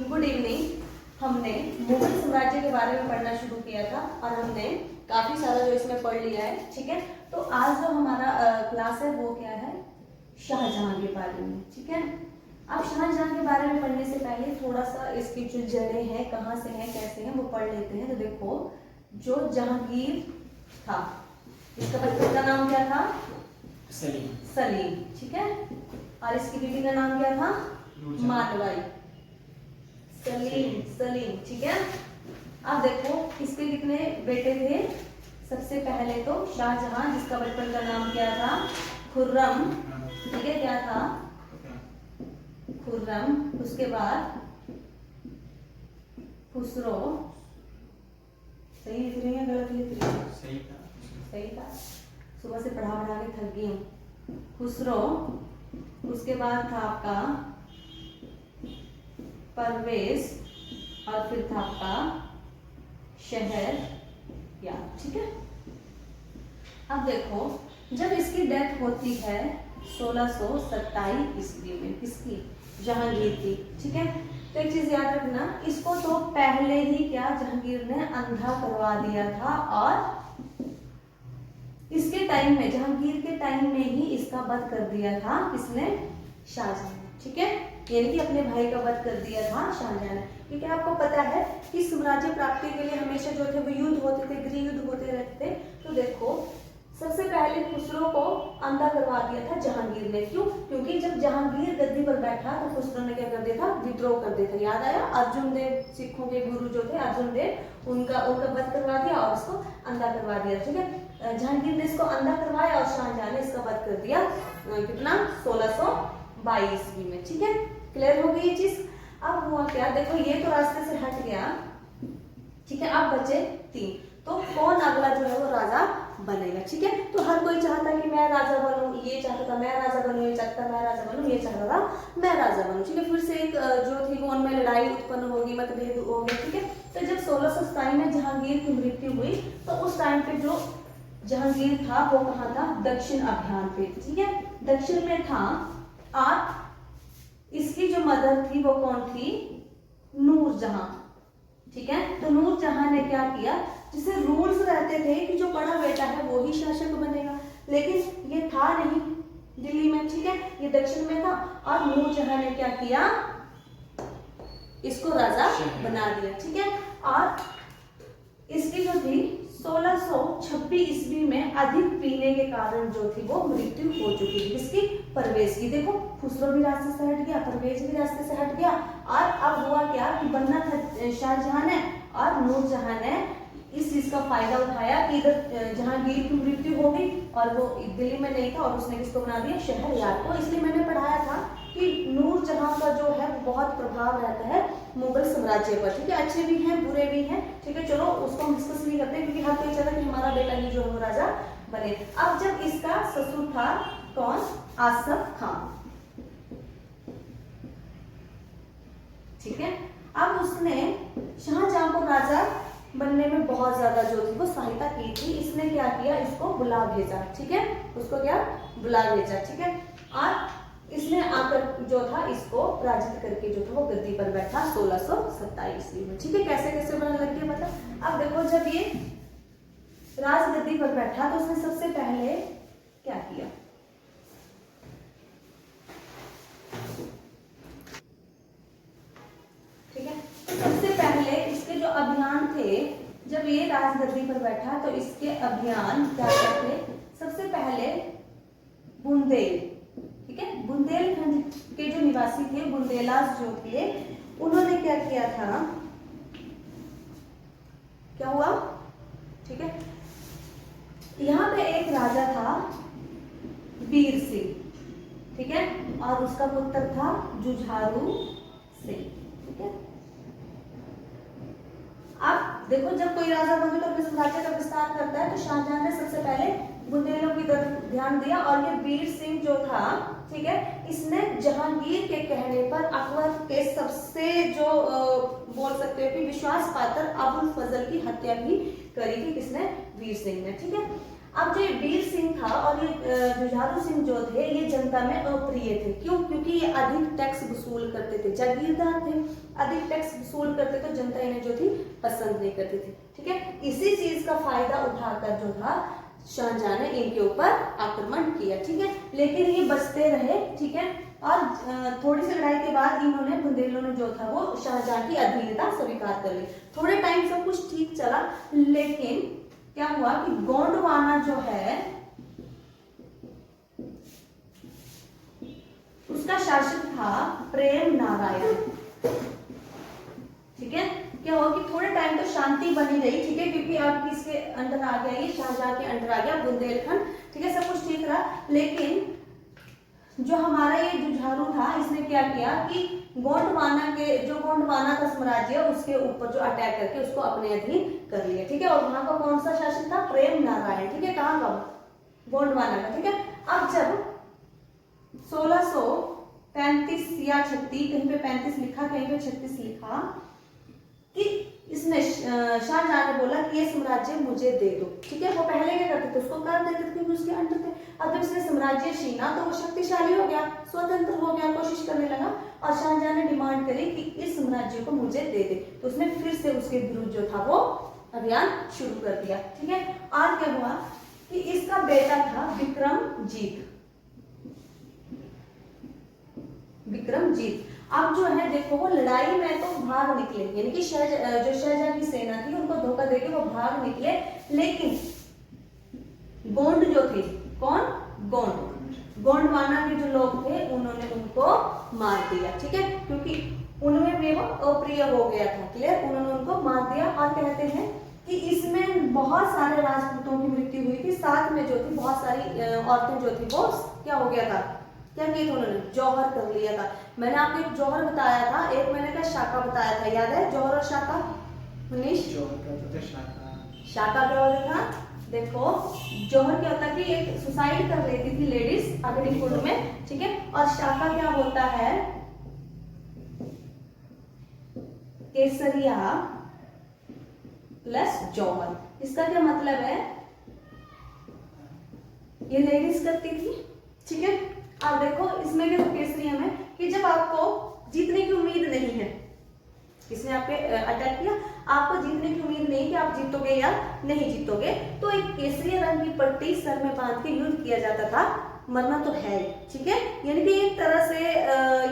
Good evening. हमने मुगल साम्राज्य के बारे में पढ़ना शुरू किया था और हमने काफी सारा जो इसमें पढ़ लिया है, ठीक है। तो आज जो हमारा क्लास है वो क्या है, शाहजहां के बारे में, ठीक है। अब शाहजहां के बारे में पढ़ने से पहले थोड़ा सा इसकी जो जड़ें हैं, कहाँ से हैं, कैसे हैं, वो पढ़ लेते हैं। तो देखो, जो जहांगीर था, इसका बचपन का नाम क्या था? सलीम। सलीम, ठीक है। और इसकी बीवी का नाम क्या था? मालवाई। सलीम, ठीक है। अब देखो, इसके कितने बेटे थे? सबसे पहले तो शाहजहां, जिसका बचपन का नाम क्या था? खुर्रम, ठीक है। क्या था? खुर्रम। उसके बाद खुसरो। सही लिख रही है, गलत लिख रही है? सही था। सुबह से पढ़ा पढ़ा के थक गई हूँ। खुसरो। उसके बाद था आपका परवेज, और फिर था आपका शहर या, ठीक है। अब देखो, जब इसकी डेथ होती है 1627 ईस्वी में, किसकी? जहांगीर की, ठीक है। तो एक चीज याद रखना, इसको तो पहले ही क्या जहांगीर ने अंधा करवा दिया था, और इसके टाइम में, जहांगीर के टाइम में ही इसका वध कर दिया था किसने? शाहजहां, ठीक है। यानी कि अपने भाई का वध कर दिया था शाहजहां ने। क्योंकि आपको पता है कि साम्राज्य प्राप्ति के लिए हमेशा जो थे वो युद्ध होते थे, गृह युद्ध होते रहते थे। तो देखो, सबसे पहले खुसरो को अंधा करवा दिया था जहांगीर ने। क्यों? क्योंकि जब जहांगीर गद्दी पर बैठा तो खुसरो ने क्या कर दिया था? विद्रोह कर दिया था। याद आया? अर्जुन देव, सिखों के गुरु जो थे अर्जुन देव, उनका वध करवा दिया और उसको अंधा करवा दिया, ठीक है। जहांगीर ने इसको अंधा करवाया और शाहजहां ने इसका वध कर दिया कितना? 1622 ईस्वी में, ठीक है। क्लियर हो गई ये चीज? अब हुआ क्या, देखो ये तो रास्ते से हट गया, ठीक है। अब बचे 3, तो कौन अगला जो है वो राजा बनेगा, ठीक है। तो हर कोई चाहता कि मैं राजा बनूं, ये चाहता था मैं राजा बनूं, ये चाहता था मैं राजा बनूं, ये चाहता था मैं राजा बनूं, ठीक है। फिर से एक जो थी वो उनमें लड़ाई उत्पन्न होगी, मतभेद हो गए, ठीक है। तो जब 1627 में जहांगीर की मृत्यु हुई, तो उस टाइम पे जो जहांगीर था वो कहाँ था? दक्षिण अभियान पे, ठीक है, दक्षिण में था। और इसकी जो मदर थी वो कौन थी? नूरजहां, ठीक है। तो नूरजहां ने क्या किया, जिसे रूल्स रहते थे कि जो बड़ा बेटा है वो ही शासक बनेगा, लेकिन ये था नहीं दिल्ली में, ठीक है, ये दक्षिण में था। और नूरजहां ने क्या किया? इसको राजा बना दिया, ठीक है। और इसकी जो थी 1626 ईस्वी में अधिक पीने के कारण जो थी वो मृत्यु हो चुकी थी। किसकी? परवेज की। देखो, खुसरो भी रास्ते से हट गया, परवेज भी रास्ते से हट गया। और अब हुआ क्या कि बनना था शाहजहां ने, और नूरजहां ने इस चीज का फायदा उठाया कि इधर जहांगीर की मृत्यु हो गई और वो दिल्ली में नहीं था, और उसने किसको बना दिया? शहरयार को। इसलिए मैंने पढ़ाया था कि नूरजहां का जो है बहुत प्रभाव रहता है मुगल साम्राज्य पर, ठीक है। अच्छे भी हैं, बुरे भी हैं, ठीक है। चलो उसको हम डिस्कस नहीं करते, क्योंकि हर कोई चाहता कि हमारा बेटा ही जो है वो राजा बने। अब जब इसका ससुर था कौन? आसफ खान, ठीक है। अब उसने शाहजहां को राजा बनने में बहुत ज्यादा जो थी वो सहायता की थी। इसने क्या किया? इसको बुला भेजा, ठीक है। उसको क्या? बुला भेजा, ठीक है। और इसने आकर जो था इसको पराजित करके जो था वो गद्दी पर बैठा 1627 ईस्वी में, ठीक है। कैसे कैसे बना लग गया पता? अब देखो, जब ये राजगद्दी पर बैठा तो उसने सबसे पहले क्या किया? ठीक है, सबसे पहले इसके जो अभियान थे, जब ये राजगद्दी पर बैठा तो इसके अभियान क्या थे? सबसे पहले बुंदेल, ठीक है, बुंदेलखंड के जो निवासी थे, बुंदेलास जो थे, उन्होंने क्या किया था? क्या हुआ? ठीक है, यहाँ पे एक राजा था वीर सिंह, ठीक है, और उसका पुत्र था जुझारू सिंह, ठीक है। अब देखो, जब कोई राजा बने तो अपने साम्राज्य का विस्तार करता है, तो शाहजहां ने सबसे पहले बुंदेलों की तरफ ध्यान दिया। और ये वीर सिंह जो था, ठीक है, इसने जहांगीर के कहने पर अकबर के सबसे जो बोल सकते हो कि विश्वास पात्र अबुल फजल की हत्या भी करी थी। किसने? वीर सिंह ने, ठीक है। अब जो वीर सिंह था और ये जुझारू सिंह जो थे ये जनता में अप्रिय थे। क्यों? क्योंकि ये अधिक टैक्स वसूल करते थे, जागीरदार थे, अधिक टैक्स वसूल करते तो जनता इन्हें जो थी पसंद नहीं करती थी। ठीक है, इसी चीज का फायदा उठाकर जो था शाहजहां ने इनके ऊपर आक्रमण किया। ठीक है, लेकिन ये बचते रहे। ठीक है, और थोड़ी सी लड़ाई के बाद इन्होंने बुंदेलों ने जो था वो शाहजहां की अधीनता स्वीकार कर ली। थोड़े टाइम सब कुछ ठीक चला, लेकिन क्या हुआ कि गोंडवाना जो है उसका शासक था प्रेम नारायण। ठीक है, क्या हुआ कि थोड़े टाइम तो शांति बनी रही। ठीक है, क्योंकि अब किसके अंडर आ गया, ये शाहजहां के अंडर आ गया बुंदेलखंड। ठीक है, सब कुछ ठीक रहा, लेकिन जो हमारा ये जुझारू था इसने क्या किया कि गोंडवाना का साम्राज्य उसके ऊपर जो अटैक करके उसको अपने अधीन कर लिया। ठीक है, और वहां का कौन सा शासक था? प्रेम नारायण। ठीक है, कहाँ का? गोंडवाना का। ठीक है, अब जब 1635 या 36, कहीं पे 35 लिखा, कहीं पे 36 लिखा, कि इसने शाहजहां ने बोला कि ये साम्राज्य मुझे दे दो। ठीक है, वो पहले क्या करते थे, उसको कर देते थे क्योंकि उसके अंडर थे। अब जब इसने साम्राज्य छीना तो वो शक्तिशाली हो गया, स्वतंत्र हो गया, कोशिश करने लगा, और शाहजहां ने डिमांड करी कि इस साम्राज्य को मुझे दे दे। तो उसने फिर से उसके विरुद्ध जो था वो अभियान शुरू कर दिया। ठीक है, और क्या हुआ कि इसका बेटा था विक्रमजीत। अब जो है देखो वो लड़ाई में तो भाग निकले, यानी कि जो शाहजहां की सेना थी उनको धोखा देके वो भाग निकले, लेकिन गोंड जो थे, कौन? गोंडवाना के जो लोग थे उन्होंने उनको मार दिया। ठीक है, क्योंकि उनमें भी वो अप्रिय हो गया था। क्लियर? उन्होंने उनको मार दिया, और कहते हैं कि इसमें बहुत सारे राजपूतों की मृत्यु हुई थी, साथ में जो थी बहुत सारी औरतें जो थी वो क्या हो गया था, क्या किया था उन्होंने? जौहर कर लिया था। मैंने आपको एक जौहर बताया था, एक मैंने क्या शाका बताया था, याद है? जौहर और शाका। मनीष, शाका क्या होता था? देखो, जौहर क्या होता है कि एक सुसाइड कर लेती थी लेडीज अग्निकुंड में। ठीक है, और शाका क्या होता है? केसरिया प्लस जौहर। इसका क्या मतलब है? ये लेडीज करती थी। ठीक है, अब देखो इसमें क्या केसरिया में कि जब आपको जीतने की उम्मीद नहीं है, किसने आपके अटैक किया, आपको जीतने की उम्मीद नहीं कि आप जीतोगे या नहीं जीतोगे, तो एक केसरी रंग की पट्टी सर में बांध के युद्ध किया जाता था। मरना तो है। ठीक है, यानी कि एक तरह से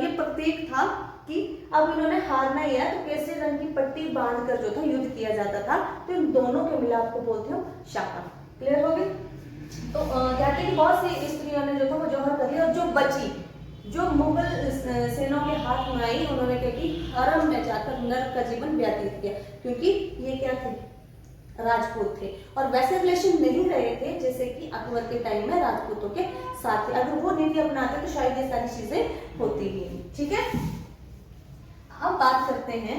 ये प्रतीक था कि अब इन्होंने हारना ही है, तो केसरी रंग की पट्टी बांध कर जो था युद्ध किया जाता था। तो इन दोनों के मिलाप को बोलते हो शाका। क्लियर हो गई? तो कहते हैं कि बहुत सी स्त्रियों ने जो था वो जौहर कर लिया, और जो बची, जो मुगल सेना के हाथ में आई, उन्होंने क्या की, हरम में जाकर नर्क का जीवन व्यतीत किया, क्योंकि ये क्या थे? राजपूत थे, और वैसे रिलेशन नहीं रहे थे जैसे कि अकबर के टाइम में राजपूतों के साथ थे। अगर वो नीति अपनाते तो शायद ये सारी चीजें होती ही नहीं। ठीक है, अब बात करते हैं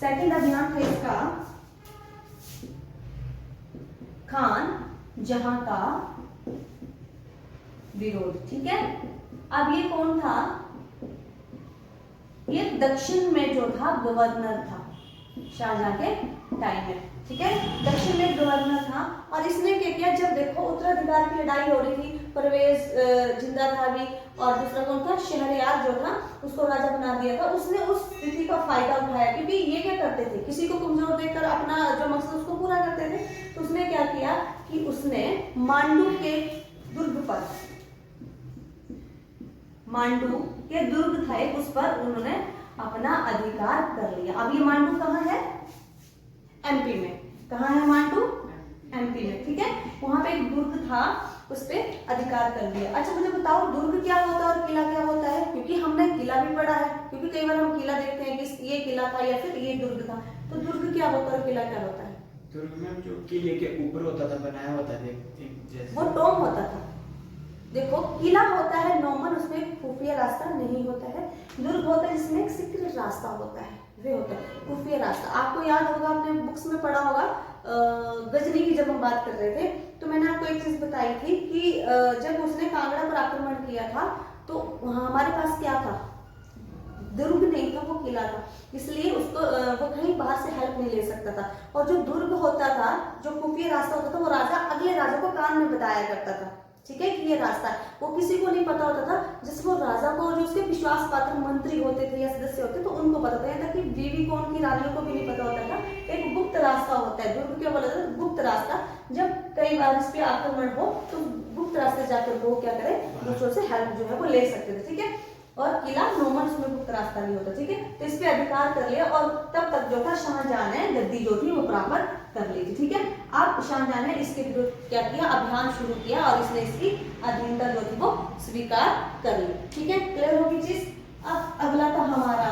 सेकंड अभियान था इसका, खान जहां का विरोध। ठीक है, अब ये कौन था? ये दक्षिण में जो था गवर्नर था शाहजहां के टाइम में। ठीक है, दक्षिण में गवर्नर था, और इसने क्या किया, जब देखो उत्तराधिकार की लड़ाई हो रही थी, परवेज जिंदा था भी, और दूसरा कौन था? शहरयार जो था उसको राजा बना दिया था। उसने उस स्थिति का फायदा उठाया, क्योंकि ये क्या करते थे, किसी को कमजोर देखकर अपना जो मकसद उसको पूरा करते थे। तो उसने क्या किया कि उसने मांडू के दुर्ग पर, मांडू के दुर्ग था एक, उस पर उन्होंने अपना अधिकार कर लिया। अब ये मांडू कहाँ है? एमपी में। कहाँ है मांडू? एमपी में। ठीक है, वहां पे एक दुर्ग था, उस पे अधिकार कर लिया। अच्छा मुझे बताओ, दुर्ग क्या होता है और किला क्या होता है? क्योंकि हमने किला भी पढ़ा है, क्योंकि कई बार हम किला देखते हैं कि ये किला था या फिर ये दुर्ग था। तो दुर्ग क्या होता है और किला क्या होता है? दुर्ग में जो किले के ऊपर होता था, बनाया होता था जैसे, वो टॉम होता था। देखो, किला होता है नॉर्मल, उसमें खुफिया रास्ता नहीं होता है। दुर्ग होता है जिसमें एक सीक्रेट रास्ता होता है, वे होता है खुफिया रास्ता। आपको याद होगा, आपने बुक्स में पढ़ा होगा, गजनी की जब हम बात कर रहे थे तो मैंने आपको एक चीज बताई थी कि जब उसने कांगड़ा पर आक्रमण किया था तो वहां हमारे पास क्या था? दुर्ग नहीं था, वो किला था, इसलिए उसको वो कहीं बाहर से हेल्प नहीं ले सकता था। और जो दुर्ग होता था, जो खुफिया रास्ता होता था, वो राजा अगले राजा को कान में बताया करता था, ठीक है, कि ये रास्ता है। वो किसी को नहीं पता होता था, जिसको राजा को, जो उसके विश्वास पात्र मंत्री होते थे या सदस्य होते तो उनको पता था, यहाँ तक कि बीवी को, उनकी रानियों को भी नहीं पता होता था। एक गुप्त रास्ता होता है, दुर्ग क्या बोला जाता है, गुप्त रास्ता। जब कई बार इस पे आक्रमण हो तो गुप्त रास्ते जाकर वो क्या करे, दूसरों से हेल्प जो है वो ले सकते थे, ठीक है। और किला नॉर्मल में गुप्त रास्ता नहीं होता, ठीक है। तो इस पे अधिकार कर लिया और तब तक जो था शाहजहां ने गद्दी जो थी वो प्राप्त कर ली थी, ठीक है। अब शाहजहां ने इसके विरुद्ध क्या किया, अभियान शुरू किया और इसने इसकी अधीनता जो थी वो स्वीकार कर ली, ठीक है। क्लियर होगी चीज। अब अगला था हमारा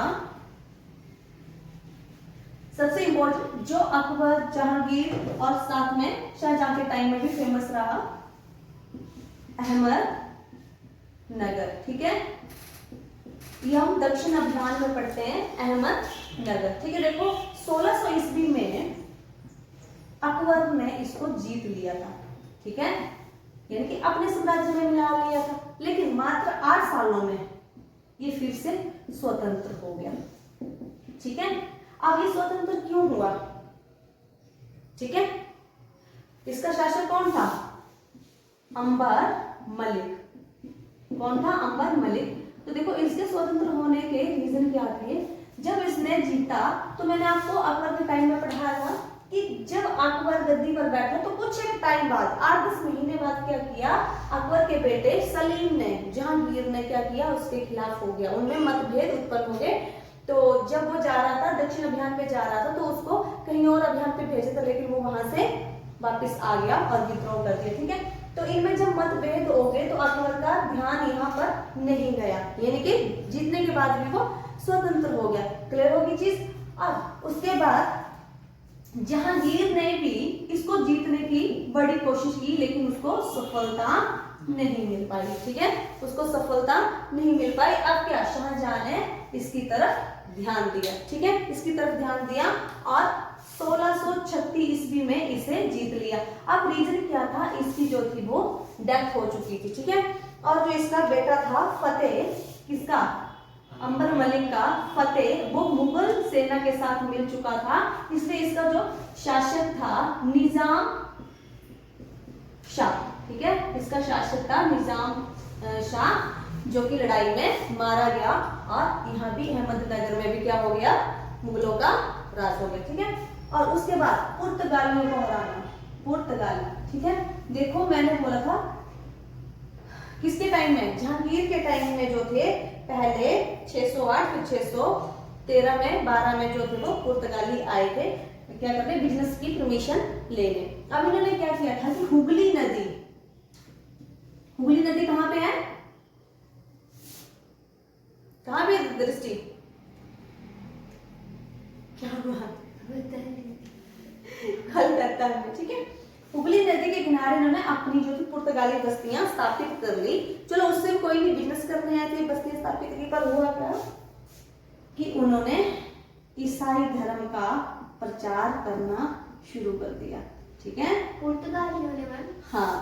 सबसे इंपॉर्टेंट, जो अकबर, जहांगीर और साथ में शाहजहां के टाइम में भी फेमस रहा, अहमदनगर, ठीक है। ये हम दक्षिण अभियान में पढ़ते हैं, अहमदनगर, ठीक है। देखो 1600 ईस्वी में अकबर ने इसको जीत लिया था, ठीक है, यानी कि अपने साम्राज्य में मिला लिया था। लेकिन मात्र 8 सालों में ये फिर से स्वतंत्र हो गया, ठीक है। अब ये स्वतंत्र क्यों हुआ, ठीक है। इसका शासक कौन था, अंबर मलिक। कौन था, अंबर मलिक। तो देखो इसके स्वतंत्र होने के रीजन क्या थे। जब इसने जीता तो मैंने आपको अकबर के टाइम में पढ़ाया था कि जब अकबर गद्दी पर बैठा तो कुछ एक टाइम बाद, 8-10 महीने बाद क्या किया, अकबर के बेटे सलीम ने, जहांगीर ने क्या किया, उसके खिलाफ हो गया, उनमें मतभेद उत्पन्न हो गए। तो जब वो जा रहा था, दक्षिण अभियान पे जा रहा था, तो उसको कहीं और अभियान पे भेजा था, लेकिन वो वहां से वापिस आ गया और विद्रोह कर दिया, ठीक है। तो इनमें जब मतभेद हो गए तो अकबर का ध्यान यहाँ पर नहीं गया, यानी कि जीतने के बाद भी वो स्वतंत्र हो गया। क्लियर होगी चीज। अब उसके बाद जहांगीर ने भी इसको जीतने की बड़ी कोशिश की, लेकिन उसको सफलता नहीं मिल पाई, ठीक है, उसको सफलता नहीं मिल पाई। अब क्या, शाहजहां ने इसकी तरफ ध्यान दिया, ठीक है, इसकी तरफ ध्यान दिया और 1636 ईस्वी में इसे जीत लिया। अब रीजन क्या था, इसकी जो थी वो डेथ हो चुकी थी, ठीक है। और जो इसका बेटा था फतेह, किसका, अंबर मलिक का फतेह, वो मुगल सेना के साथ मिल चुका था, इसलिए इसका जो शासक था निजाम शाह, ठीक है, इसका शासक था निजाम शाह, जो कि लड़ाई में मारा गया। और यहाँ भी अहमदनगर में भी क्या हो गया, मुगलों का राज हो गया, ठीक है। और उसके बाद पुर्तगालियों को हराना, पुर्तगाली, ठीक है। देखो मैंने बोला था किसके टाइम में, जहांगीर के टाइम में जो थे, पहले 608 फिर 613 में 12 में जो थे वो पुर्तगाली आए थे, क्या करते, बिजनेस की परमिशन लेने। अब इन्होंने क्या किया था कि हुगली नदी, हुगली नदी कहां पे है, कहां पे दृष्टि, क्या हुआ, कलकत्ता में, ठीक है। हुगली नदी के किनारे इन्होंने अपनी जो थी पुर्तगाली बस्तियां स्थापित कर ली। चलो उससे कोई नहीं बिजनेस करने आए थे, बस्तियां स्थापित की, पर हुआ क्या कि उन्होंने ईसाई धर्म का प्रचार करना शुरू कर दिया, ठीक है, पुर्तगालियों ने मैम, हाँ,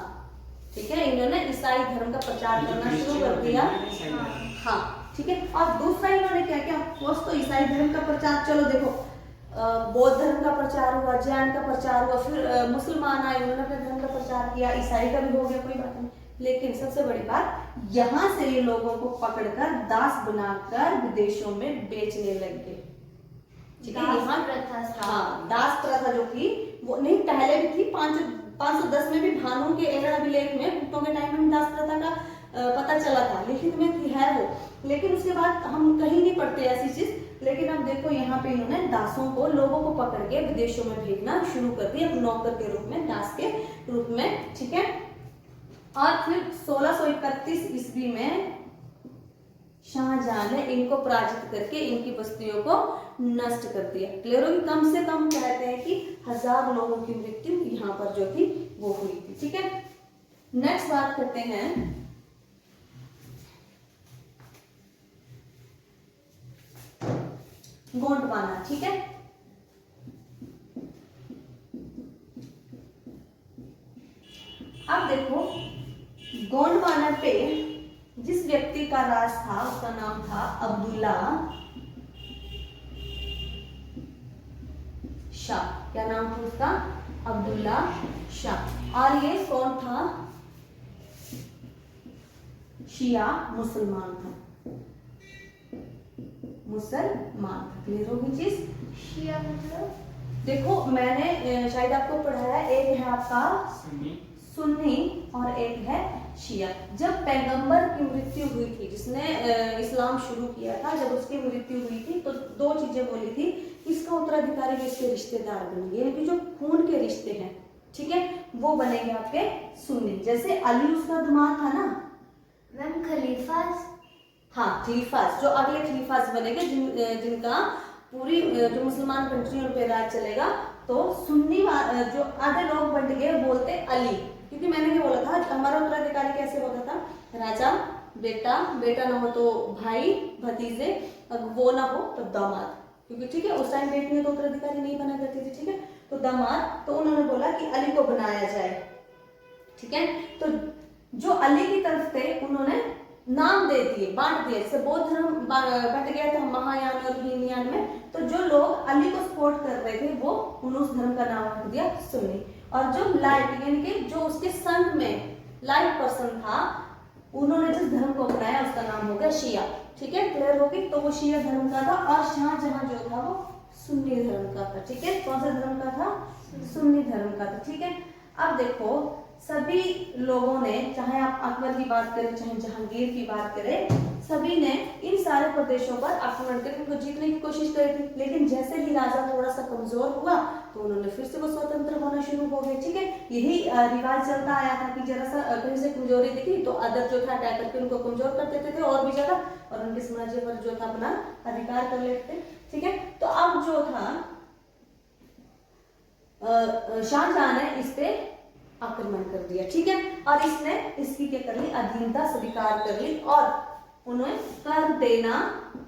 ठीक है, इन्होंने ईसाई धर्म का प्रचार करना शुरू कर दिया, हाँ, ठीक है। और दूसरा इन्होंने क्या किया, फर्स्ट तो ईसाई धर्म का प्रचार, चलो देखो बौद्ध धर्म का प्रचार हुआ, जैन का प्रचार हुआ, फिर मुसलमान आए, उन्होंने अपने धर्म का प्रचार किया, ईसाई का भी हो गया, कोई बात नहीं। लेकिन सबसे बड़ी बात, यहाँ से ये लोगों को पकड़कर दास बनाकर विदेशों में बेचने लग गए, ठीक है। यहाँ प्रथा, हाँ, दास प्रथा जो थी वो नहीं, पहले भी थी, 510 में भी भानु के एरा अभिलेख में भुट्टो के टाइम में दास प्रथा का पता चला था, लिखित में थी है वो, लेकिन उसके बाद हम कहीं नहीं पढ़ते ऐसी चीज। लेकिन अब देखो यहाँ पे इन्होंने दासों को, लोगों को पकड़ के विदेशों में भेजना शुरू कर दिया, नौकर के रूप में, दास के रूप में, ठीक है। और फिर 1631 ईस्वी में शाहजहां ने इनको पराजित करके इनकी बस्तियों को नष्ट कर दिया। क्लियर होगी। कम से कम कहते हैं कि 1000 लोगों की मृत्यु यहाँ पर जो थी वो हुई थी, ठीक है। नेक्स्ट बात करते हैं गोंडवाना, ठीक है। अब देखो गोंडवाना पे जिस व्यक्ति व्यक्ति का राज था उसका नाम था अब्दुल्ला शाह। क्या नाम था उसका? अब्दुल्ला शाह। और ये कौन था? शिया मुसलमान था, मुसलमान था। क्लियर होगी चीज? शिया मतलब देखो मैंने शायद आपको पढ़ाया, एक है आपका सुन्नी और एक है शिया। जब पैगंबर की मृत्यु हुई थी, जिसने इस्लाम शुरू किया था, जब उसकी मृत्यु हुई थी तो दो चीजें बोली थी, इसका उत्तराधिकारी भी इसके रिश्तेदार बनेंगे, यानी कि जो खून के रिश्ते हैं, ठीक है, वो बनेंगे आपके सुन्नी। जैसे अली उसका दामाद था ना मैम, खलीफाज। हाँ, खलीफाज, जो अगले खलीफाज बनेंगे जिनका पूरी जो मुसलमान कंट्रियों पे राज चलेगा। तो सुन्नी जो आधे लोग बंट गए बोलते अली, क्योंकि मैंने ये बोला था हमारा उत्तराधिकारी कैसे होता था, राजा, बेटा, बेटा ना हो तो भाई, भतीजे, और वो ना हो तो दामाद, क्योंकि ठीक है उस टाइम बेटी तो उत्तराधिकारी नहीं बना करती थी, ठीक है, तो दामाद। तो उन्होंने बोला कि अली को बनाया जाए, ठीक है। तो जो अली की तरफ थे उन्होंने नाम दे दिए, बांट दिए। जैसे बौद्ध धर्म बट गया था महायान और हीनयान में, तो जो लोग अली को सपोर्ट कर रहे थे वो उस धर्म का नाम रख दिया सुन्नी। और जो लाइट यानी कि जो उसके संग में लाइट पर्सन था, उन्होंने जिस धर्म को अपनाया उसका नाम हो गया शिया, ठीक है। क्लियर होगी? तो वो शिया धर्म का था और शाहजहां जो था वो सुन्नी धर्म का था, ठीक है। कौन सा धर्म का था? सुन्नी धर्म का था, ठीक है। अब देखो सभी लोगों ने, चाहे आप अकबर की बात करें चाहे जहांगीर की बात करें, सभी ने इन सारे प्रदेशों पर आक्रमण करके उनको जीतने की कोशिश करी थी। लेकिन जैसे ही राजा थोड़ा सा कमजोर हुआ तो उन्होंने फिर से वो स्वतंत्र होना शुरू हो गए, ठीक है। यही रिवाज चलता आया था कि जरा सा कहीं से कमजोरी दिखी तो अदर जो था अटैक करके उनको कमजोर कर देते थे और भी ज्यादा, और उनके साम्राज्य पर जो था अपना अधिकार कर लेते थे, ठीक है। तो अब जो था शाहजहां ने इस पे आक्रमण कर दिया, ठीक है। और इसने इसकी क्या कर ली? अधीनता स्वीकार कर ली और उन्हें कर देना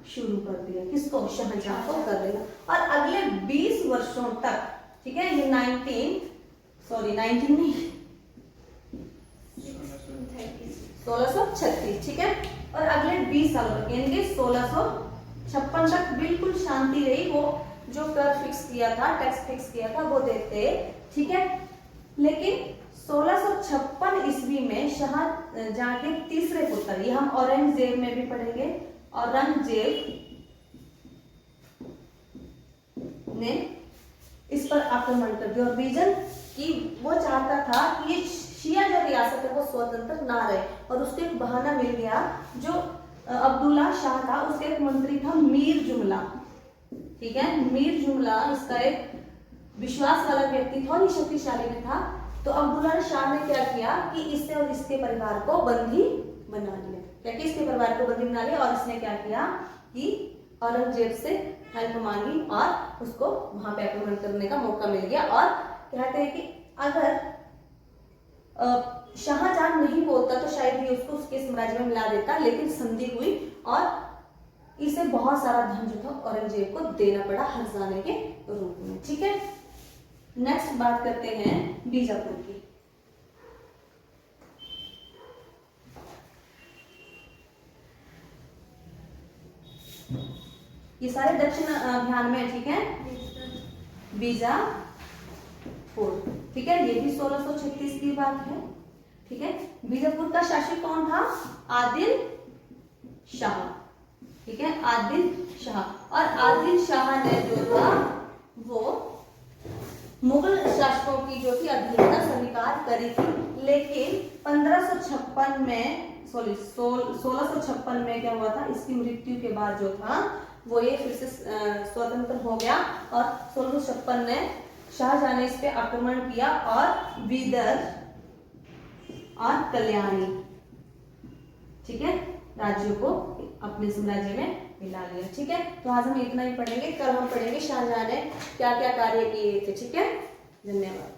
शुरू कर दिया। किसको? शाहजहां को कर देना। और अगले 20 वर्षों तक, ठीक है, ये 19 नहीं 1636, ठीक है। और अगले 20 सालों तक यानी कि 1656 तक बिल्कुल शांति रही। वो जो कर फिक्स किया था, टैक्स फिक्स किया था, वो देते, ठीक है। लेकिन 1656 ईस्वी में शाहजहां के तीसरे पुत्र, ये हम औरंगजेब में भी पढ़ेंगे, औरंगजेब ने इस पर आक्रमण कर दिया। और रीजन कि वो चाहता था कि ये शिया जो रियासत है वो स्वतंत्र ना रहे, और उसको एक बहाना मिल गया। जो अब्दुल्ला शाह था उसका एक मंत्री था मीर जुमला, ठीक है। मीर जुमला इसका एक विश्वास वाला व्यक्ति था और ये शक्तिशाली भी था। तो अब्दुल्ला शाह ने क्या किया कि इससे और इसके परिवार को बंदी बना लिया। क्या कि इसके परिवार को बंदी बना लिया, और इसने क्या किया कि औरंगजेब से हेल्प मांगी और उसको वहां पे आक्रमण करने का मौका मिल गया। और कहते हैं कि अगर शाहजहां नहीं बोलता तो शायद ये उसको उसके साम्राज्य में मिला देता, लेकिन संधि हुई और इसे बहुत सारा धन जो था औरंगजेब को देना पड़ा हर्जाने के रूप में, ठीक है। नेक्स्ट बात करते हैं बीजापुर की। ये सारे दक्षिण ध्यान में, ठीक है। बीजापुर, ठीक है, ये भी 1636 की बात है, ठीक है। बीजापुर का शासक कौन था? आदिल शाह, ठीक है, आदिल शाह। और आदिल शाह ने जो था वो मुगल शासकों की जो थी अधीनता स्वीकार करी थी, लेकिन 1656 में क्या हुआ था? इसकी मृत्यु के बाद जो था वो ये फिर से स्वतंत्र हो गया। और 1656 में शाहजहां ने इस पे आक्रमण किया और बीदर और कल्याणी, ठीक है, राज्यों को अपने साम्राज्य में मिला लिया, ठीक है। तो आज हम इतना ही पढ़ेंगे, कल हम पढ़ेंगे शाहजहां ने क्या क्या कार्य किए थे, ठीक है। धन्यवाद।